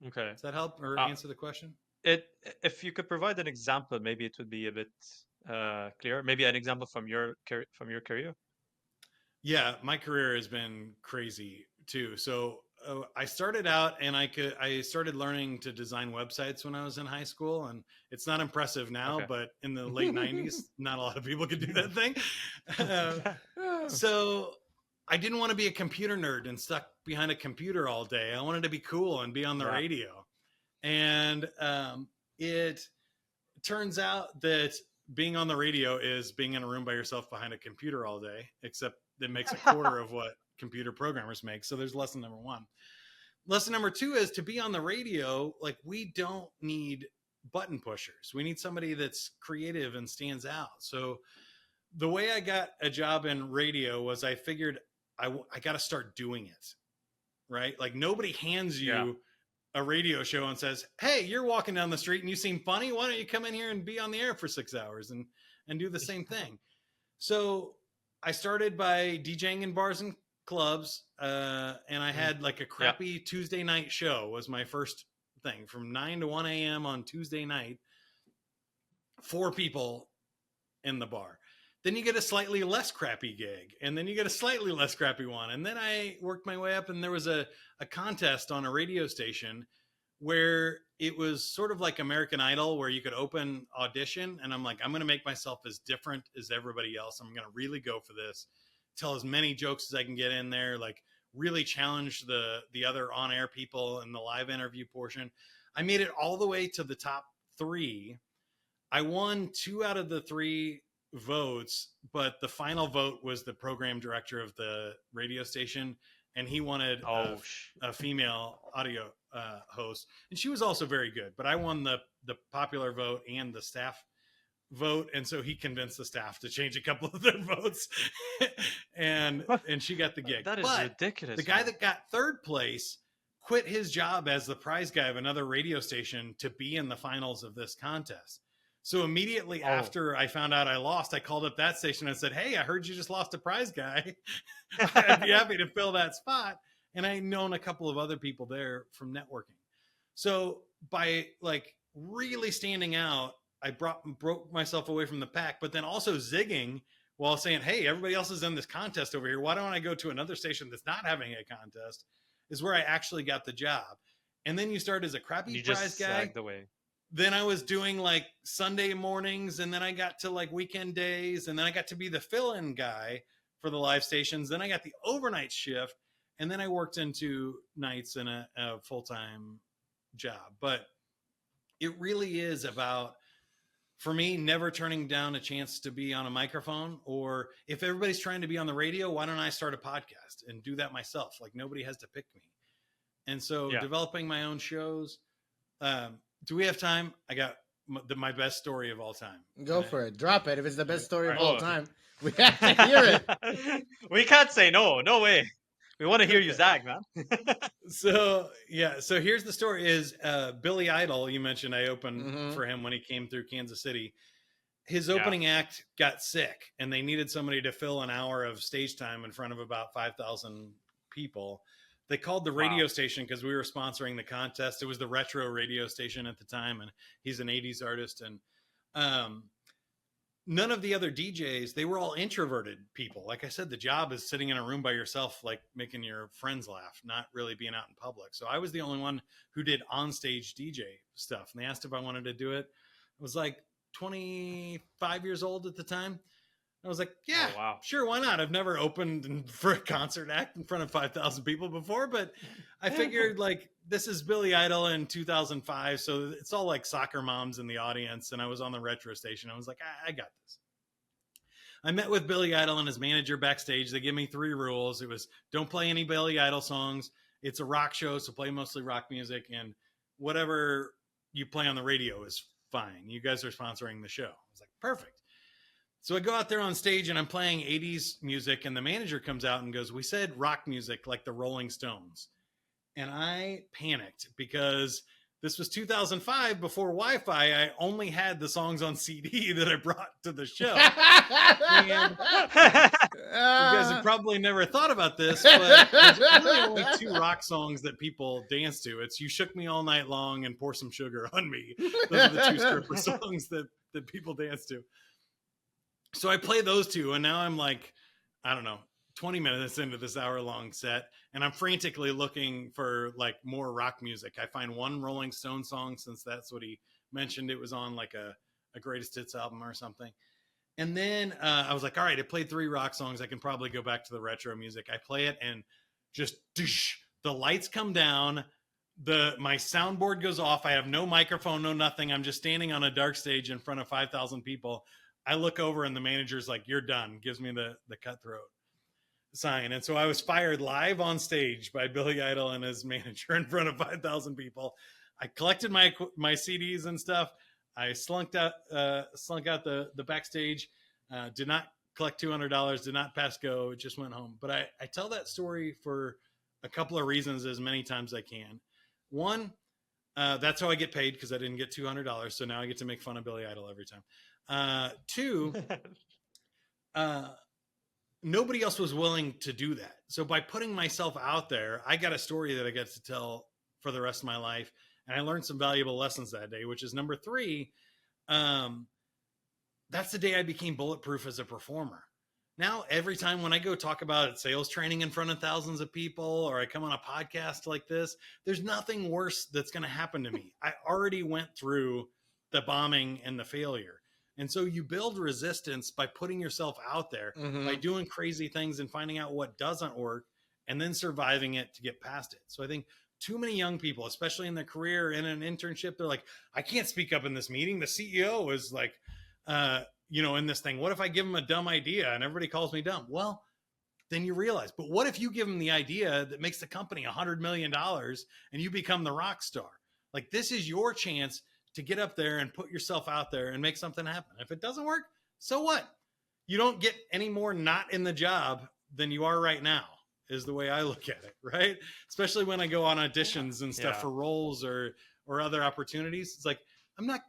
Okay. Does that help or answer the question? If you could provide an example, maybe it would be a bit clearer. Maybe an example from your career. Yeah, my career has been crazy too. So I started out, and I started learning to design websites when I was in high school, and it's not impressive now, but in the late 90s, not a lot of people could do that thing. So I didn't want to be a computer nerd and stuck behind a computer all day. I wanted to be cool and be on the radio. And it turns out that being on the radio is being in a room by yourself behind a computer all day, except it makes a quarter of what computer programmers make. So there's lesson number one. Lesson number two is, to be on the radio, like, we don't need button pushers. We need somebody that's creative and stands out. So the way I got a job in radio was, I figured I got to start doing it, right? Like, nobody hands you a radio show and says, hey, you're walking down the street and you seem funny. Why don't you come in here and be on the air for 6 hours and do the same thing? So I started by DJing in bars and clubs. And I had, like, a crappy Tuesday night show was my first thing from 9 to 1 a.m. on Tuesday night, 4 people in the bar. Then you get a slightly less crappy gig, and then you get a slightly less crappy one. And then I worked my way up, and there was a contest on a radio station where it was sort of like American Idol, where you could open audition. And I'm like, I'm going to make myself as different as everybody else. I'm going to really go for this, tell as many jokes as I can get in there, like really challenge the other on-air people in the live interview portion. I made it all the way to the top 3. I won 2 out of the 3 votes, but the final vote was the program director of the radio station, and he wanted a female audio host, and she was also very good, but I won the popular vote and the staff vote, and so he convinced the staff to change a couple of their votes, and she got the gig. That is ridiculous. The guy that got 3rd place quit his job as the prize guy of another radio station to be in the finals of this contest. So immediately after I found out I lost, I called up that station and said, hey, I heard you just lost a prize guy. I'd be happy to fill that spot. And I known a couple of other people there from networking. So by like really standing out, I broke myself away from the pack, but then also zigging while saying, hey, everybody else is in this contest over here. Why don't I go to another station that's not having a contest, is where I actually got the job. And then you start as a crappy prize guy. Then I was doing like Sunday mornings, and then I got to like weekend days, and then I got to be the fill-in guy for the live stations. Then I got the overnight shift, and then I worked into nights in a full-time job. But it really is about, for me, never turning down a chance to be on a microphone, or if everybody's trying to be on the radio, why don't I start a podcast and do that myself? Like nobody has to pick me. And so developing my own shows, do we have time? I got my best story of all time. Go for it. Drop it. If it's the best story of all time, we have to hear it. We can't say no. No way. We want to hear you zag, man. So here's the story is Billy Idol, you mentioned I opened for him when he came through Kansas City. His opening act got sick, and they needed somebody to fill an hour of stage time in front of about 5,000 people. They called the radio station because we were sponsoring the contest. It was the retro radio station at the time, and he's an 80s artist. And none of the other DJs, they were all introverted people. Like I said, the job is sitting in a room by yourself, like making your friends laugh, not really being out in public. So I was the only one who did on-stage DJ stuff. And they asked if I wanted to do it. I was like 25 years old at the time. I was like, yeah, sure, why not? I've never opened for a concert act in front of 5,000 people before, but I figured like this is Billy Idol in 2005, so it's all like soccer moms in the audience, and I was on the retro station. I was like, I got this. I met with Billy Idol and his manager backstage. They give me 3 rules. It was don't play any Billy Idol songs. It's a rock show, so play mostly rock music, and whatever you play on the radio is fine. You guys are sponsoring the show. I was like, perfect. So I go out there on stage and I'm playing 80s music, and the manager comes out and goes, we said rock music like the Rolling Stones. And I panicked because this was 2005 before Wi-Fi. I only had the songs on CD that I brought to the show. And you guys have probably never thought about this, but there's really only 2 rock songs that people dance to. It's You Shook Me All Night Long and Pour Some Sugar on Me. Those are the 2 stripper songs that people dance to. So I play those 2, and now I'm like, I don't know, 20 minutes into this hour-long set, and I'm frantically looking for like more rock music. I find one Rolling Stone song, since that's what he mentioned. It was on like a greatest hits album or something. And then I was like, all right, I played 3 rock songs. I can probably go back to the retro music. I play it, and just the lights come down. My soundboard goes off. I have no microphone, no nothing. I'm just standing on a dark stage in front of 5,000 people. I look over, and the manager's like, you're done. Gives me the cutthroat sign. And so I was fired live on stage by Billy Idol and his manager in front of 5,000 people. I collected my CDs and stuff. I slunk out the backstage, did not collect $200, did not pass go, just went home. But I tell that story for a couple of reasons, as many times as I can. One, that's how I get paid, because I didn't get $200. So now I get to make fun of Billy Idol every time. 2, nobody else was willing to do that. So by putting myself out there, I got a story that I get to tell for the rest of my life. And I learned some valuable lessons that day, which is number 3. That's the day I became bulletproof as a performer. Now, every time when I go talk about sales training in front of thousands of people, or I come on a podcast like this, there's nothing worse that's going to happen to me. I already went through the bombing and the failure. And so you build resistance by putting yourself out there, by doing crazy things and finding out what doesn't work, and then surviving it to get past it. So I think too many young people, especially in their career, in an internship, they're like, I can't speak up in this meeting. The CEO is like, in this thing, what if I give them a dumb idea and everybody calls me dumb? Well, then you realize, but what if you give them the idea that makes the company $100 million and you become the rock star? Like, this is your chance to get up there and put yourself out there and make something happen. If it doesn't work, so what? You don't get any more not in the job than you are right now, is the way I look at it, right? Especially when I go on auditions and stuff for roles or other opportunities. It's like, I'm not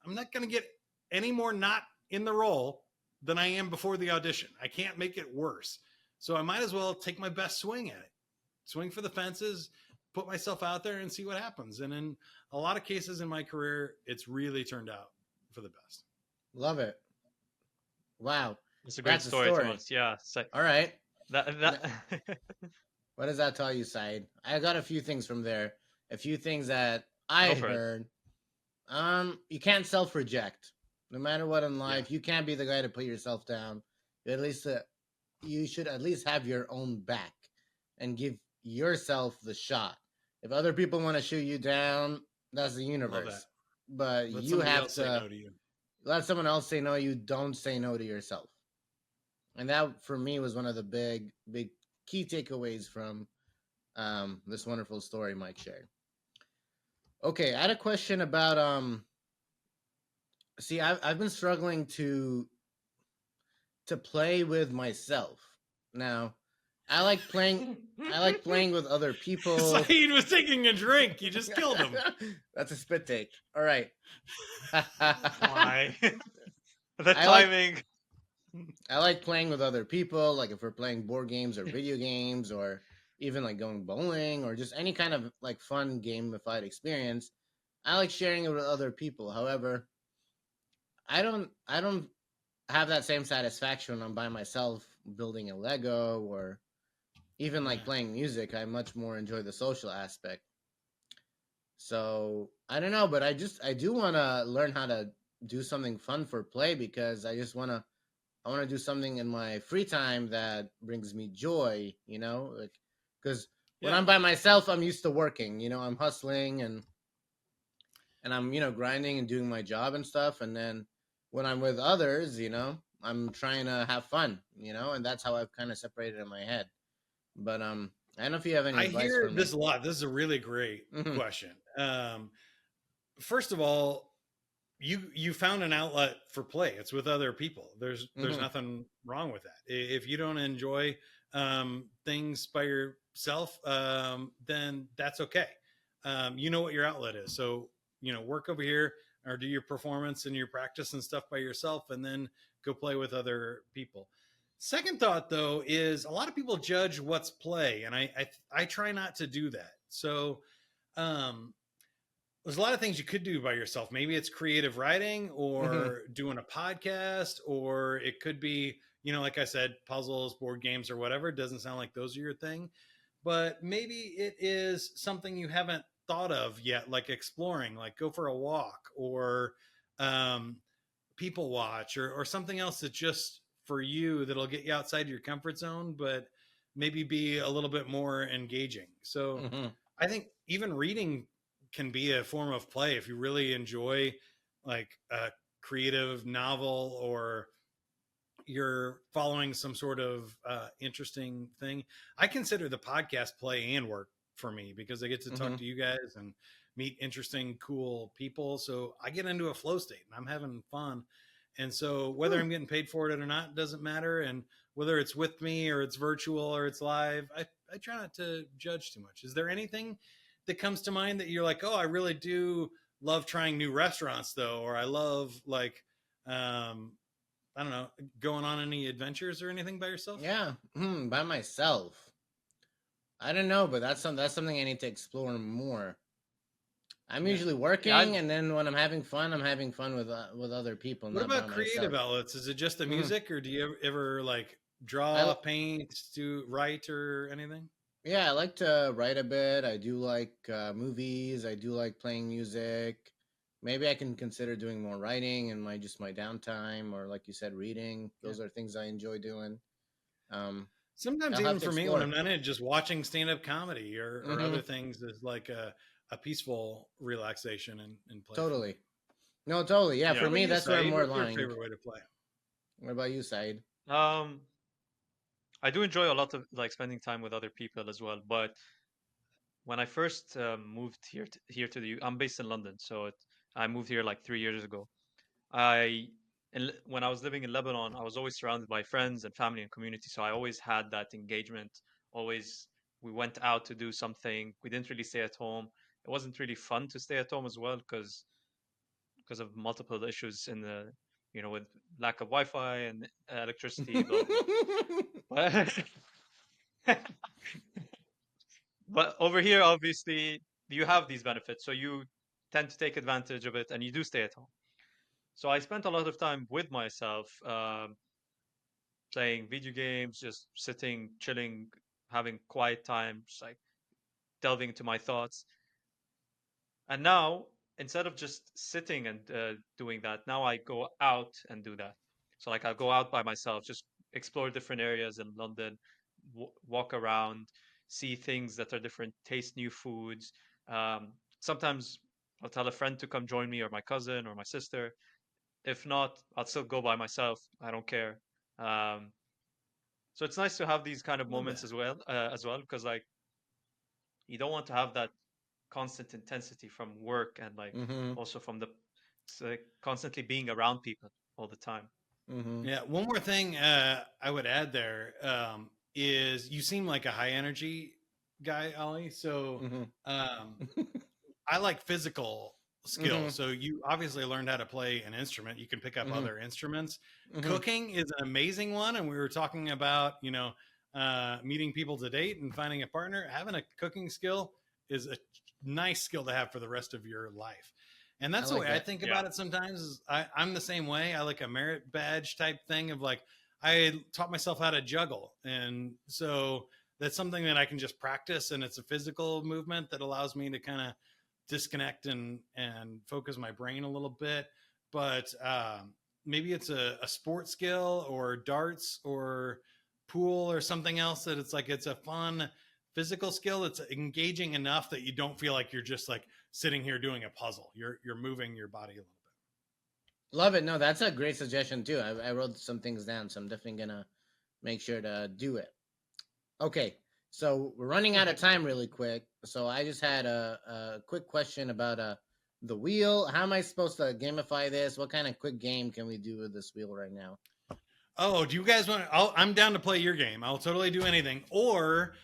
going to get any more not in the role than I am before the audition. I can't make it worse. So I might as well take my best swing at it, swing for the fences, put myself out there and see what happens. And in a lot of cases in my career, it's really turned out for the best. Love it. Wow. It's a great story to us. Yeah. So, all right. That What does that tell you, Said? I got a few things from there. A few things that I heard. You can't self-reject. No matter what in life, you can't be the guy to put yourself down. You should at least have your own back and give yourself the shot. If other people want to shoot you down, that's the universe. But you have to let someone else say no. You don't say no to yourself. And that, for me, was one of the big key takeaways from this wonderful story Mike shared. Okay, I had a question about see, I've been struggling to play with myself. Now, I like playing with other people. Saeed was taking a drink. You just killed him. That's a spit take. All right. Why? The timing. I like playing with other people, like if we're playing board games or video games, or even like going bowling, or just any kind of like fun gamified experience. I like sharing it with other people. However, I don't have that same satisfaction when I'm by myself building a Lego or even like playing music. I much more enjoy the social aspect. So I don't know, but I do want to learn how to do something fun for play, because I want to do something in my free time that brings me joy, like, because when I'm by myself, I'm used to working, I'm hustling and I'm, grinding and doing my job and stuff. And then when I'm with others, I'm trying to have fun, and that's how I've kind of separated in my head. But I don't know if you have any advice hear for me. This a lot. This is a really great question. First of all, you found an outlet for play. It's with other people. There's nothing wrong with that. If you don't enjoy things by yourself, then that's okay. You know what your outlet is. So, work over here or do your performance and your practice and stuff by yourself, and then go play with other people. Second thought, though, is a lot of people judge what's play, and I try not to do that. So there's a lot of things you could do by yourself. Maybe it's creative writing or doing a podcast, or it could be, like I said, puzzles, board games, or whatever. It doesn't sound like those are your thing, but maybe it is something you haven't thought of yet, like exploring, like go for a walk or people watch or something else that's just for you that'll get you outside your comfort zone, but maybe be a little bit more engaging. So I think even reading can be a form of play if you really enjoy like a creative novel, or you're following some sort of interesting thing. I consider the podcast play and work for me, because I get to talk to you guys and meet interesting, cool people. So I get into a flow state and I'm having fun. And so whether I'm getting paid for it or not, doesn't matter. And whether it's with me or it's virtual or it's live, I try not to judge too much. Is there anything that comes to mind that you're like, oh, I really do love trying new restaurants though, or I love like, I don't know, going on any adventures or anything by yourself? Yeah, by myself. I don't know, but that's something I need to explore more. I'm Yeah. usually working, and then when I'm having fun with other people, What not by about creative myself. outlets? Is it just the Mhm. music, or do you ever like I draw, paint, do write, or anything? Yeah, I like to write a bit. I do like movies. I do like playing music. Maybe I can consider doing more writing in my downtime, or like you said, reading. Yeah. Those are things I enjoy doing. Um, Sometimes I'll have even to for me, when explore. I'm not in, just watching stand-up comedy or Hmm. other things is like a peaceful relaxation and play for me. Totally. No, totally. Yeah, Yeah. What for about me, you, that's where I'm Saeed? more What's your aligned. favorite way to play? What about you, Said? Um, I do enjoy a lot of like spending time with other people as well. But when I first moved here to the I'm based in London, so I moved here like 3 years ago. I when I was living in Lebanon, I was always surrounded by friends and family and community, so I always had that engagement. Always, we went out to do something. We didn't really stay at home. It wasn't really fun to stay at home as well because of multiple issues in the with lack of Wi-Fi and electricity, blah blah blah. But but over here, obviously, you have these benefits, so you tend to take advantage of it, and you do stay at home. So I spent a lot of time with myself, playing video games, just sitting, chilling, having quiet time, just like delving into my thoughts. And now, instead of just sitting and doing that, now I go out and do that. So, like, I go out by myself, just explore different areas in London, walk around, see things that are different, taste new foods. Sometimes I'll tell a friend to come join me, or my cousin, or my sister. If not, I'll still go by myself. I don't care. Um, so it's nice to have these kind of Love moments that. as well, because like you don't want to have that constant intensity from work and like Hmm. also from the constantly being around people all the time. Hmm. Yeah. One more thing I would add there is you seem like a high energy guy, Ollie. So Hmm. um, I like physical skill. Hmm. So you obviously learned how to play an instrument. You can pick up Hmm. other instruments. Hmm. Cooking is an amazing one. And we were talking about, meeting people to date and finding a partner. Having a cooking skill is a nice skill to have for the rest of your life. And I that's the like way I that. think Yeah. about it sometimes. I'm the same way. I like a merit badge type thing of like, I taught myself how to juggle. And so that's something that I can just practice. And it's a physical movement that allows me to kind of disconnect and focus my brain a little bit. But maybe it's a sport skill or darts or pool or something else that it's a fun physical skill that's engaging enough that you don't feel like you're just like sitting here doing a puzzle. You're moving your body a little Love it. No, that's a great suggestion too. I wrote some things down, so I'm definitely gonna make sure to do it. Okay, so we're running out of time really quick. So I just had a quick question about the wheel. How am I supposed to gamify this? What kind of quick game can we do with this wheel right now? Oh, do you guys want to? I'm down to play your game. I'll totally do anything. Or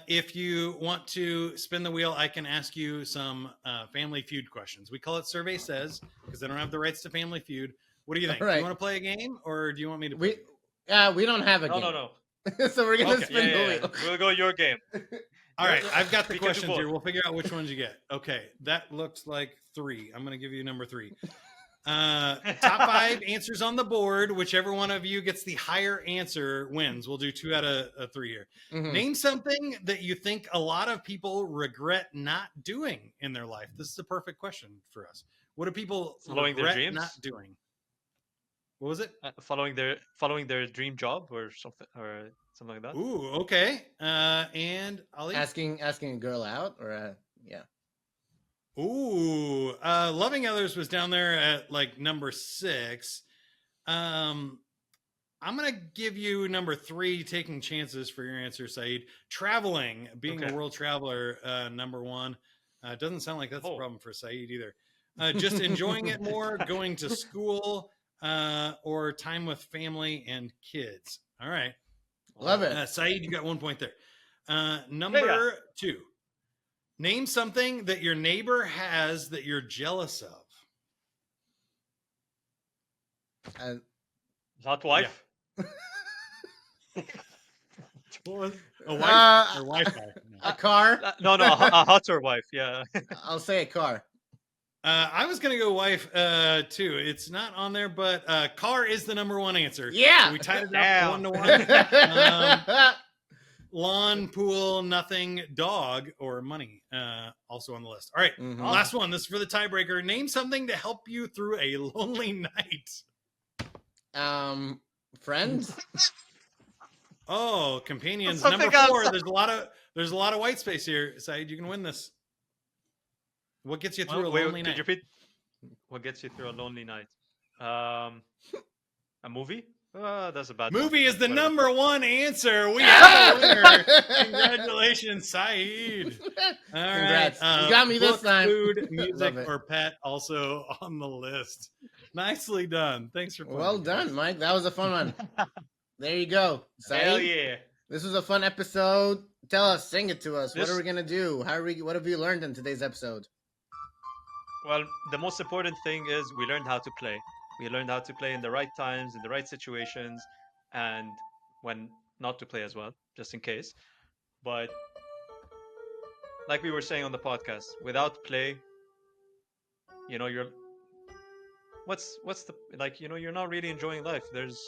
if you want to spin the wheel, I can ask you some Family Feud questions. We call it Survey Says because they don't have the rights to Family Feud. What do you All think? Do you right, want to play a game or do you want me to play? we don't have a No, no, game, no. so we're gonna Okay. Yeah, spin the yeah, yeah. wheel. We'll go your game. All right. I've got the We can do questions both. here. We'll figure out which ones you get. Okay. That looks like 3. I'm going to give you number 3. Top 5 answers on the board. Whichever one of you gets the higher answer wins. We'll do 2 out of 3 here. Mhm. Name something that you think a lot of people regret not doing in their life. This is a perfect question for us. What do people Following their regret not dreams, doing? What was it? following their dream job or something like that. Ooh, okay. And Ali? Asking a girl out, or yeah. Ooh, loving others was down there at like number 6. I'm gonna give you number 3, taking chances for your answer, Saeed. Traveling, being Okay. a world traveler, number 1. Doesn't sound like that's a Oh. problem for Saeed either. Just enjoying it more, going to school, or time with family and kids. All right, Love it. Saeed, you got 1 point there. Yeah, Number 2. Name something that your neighbor has that you're jealous of. hot wife. What was a wife Uh, or Wi-Fi? No. a car. No, a hotter wife. Yeah. I'll say a car. I was gonna go wife too. It's not on there, but car is the number one answer. Yeah. So we tied it Damn. up 1-1. Lawn, pool, nothing, dog, or money. Also on the list. All right, Mhm. last one. This is for the tiebreaker. Name something to help you through a lonely night. Friends. Oh, companions. Something Number 4. else. There's a lot of white space here. Saeed, you can win this. What gets you through a Wait, lonely could night? you repeat? What gets you through a lonely night? A movie? That's a bad Movie one. is the Whatever. number one answer. We have a winner. Congratulations, Saeed. All Congrats. right. You got me this book, time. Food, music, Love it. or pet also on the list. Nicely done. Thanks for playing. Well done, Mike. That was a fun one. There you go. Hell Saeed, yeah. this was a fun episode. Tell us, sing it to us. What This- are we gonna do? What have you learned in today's episode? Well, the most important thing is we learned how to play. We learned how to play in the right times, in the right situations, and when not to play as well, just in case. But like we were saying on the podcast, without play, you're what's the like, you're not really enjoying life. There's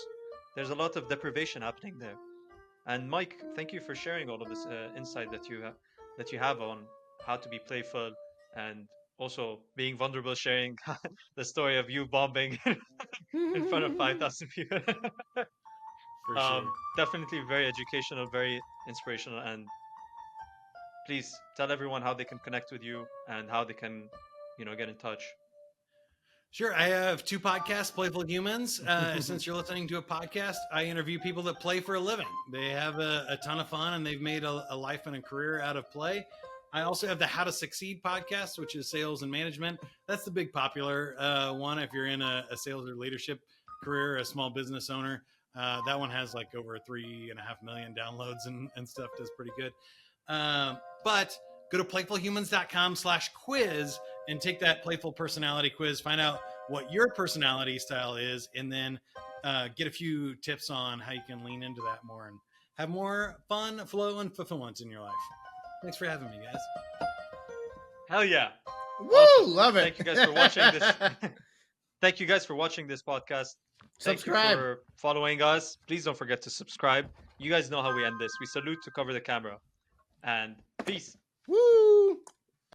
a lot of deprivation happening there. And Mike, thank you for sharing all of this insight that you have on how to be playful, and also being vulnerable, sharing the story of you bombing in front of 5,000 people. For sure. Definitely very educational, very inspirational, and please tell everyone how they can connect with you and how they can, get in touch. Sure. I have 2 podcasts, Playful Humans. Since you're listening to a podcast, I interview people that play for a living. They have a ton of fun and they've made a life and a career out of play. I also have the How to Succeed podcast, which is sales and management. That's the big popular one if you're in a sales or leadership career, a small business owner. That one has like over 3.5 million downloads and stuff. Does pretty good. But go to playfulhumans.com/quiz and take that playful personality quiz. Find out what your personality style is, and then get a few tips on how you can lean into that more and have more fun, flow, and fulfillment in your life. Thanks for having me, guys. Hell yeah. Woo! Awesome. Love it. Thank you guys for watching this. Thank you guys for watching this podcast. Thank Subscribe. you for following us. Please don't forget to subscribe. You guys know how we end this. We salute to cover the camera. And peace. Woo!